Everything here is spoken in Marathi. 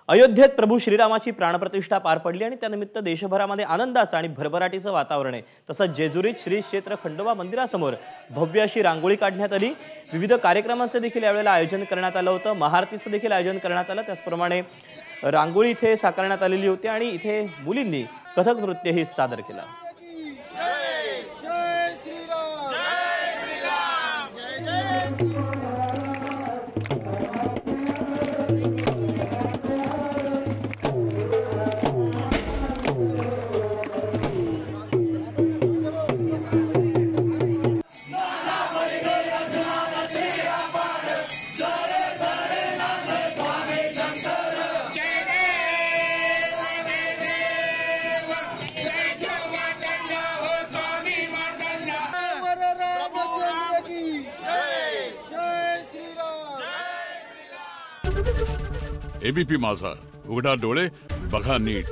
अयोध्येत प्रभू श्रीरामाची प्राणप्रतिष्ठा पार पडली आणि त्यानिमित्त देशभरामध्ये आनंदाचं आणि भरभराटीचं वातावरण आहे। तसंच जेजुरीत श्री क्षेत्र खंडोबा मंदिरासमोर भव्य अशी रांगोळी काढण्यात आली। विविध कार्यक्रमांचे देखील यावेळेला आयोजन करण्यात आलं होतं। महाआरतीचं देखील आयोजन करण्यात आलं। त्याचप्रमाणे रांगोळी इथे साकारण्यात आलेली होती आणि इथे मुलींनी कथक नृत्यही सादर केलं। एबीपी माझा, उघडा डोळे बघा नीट।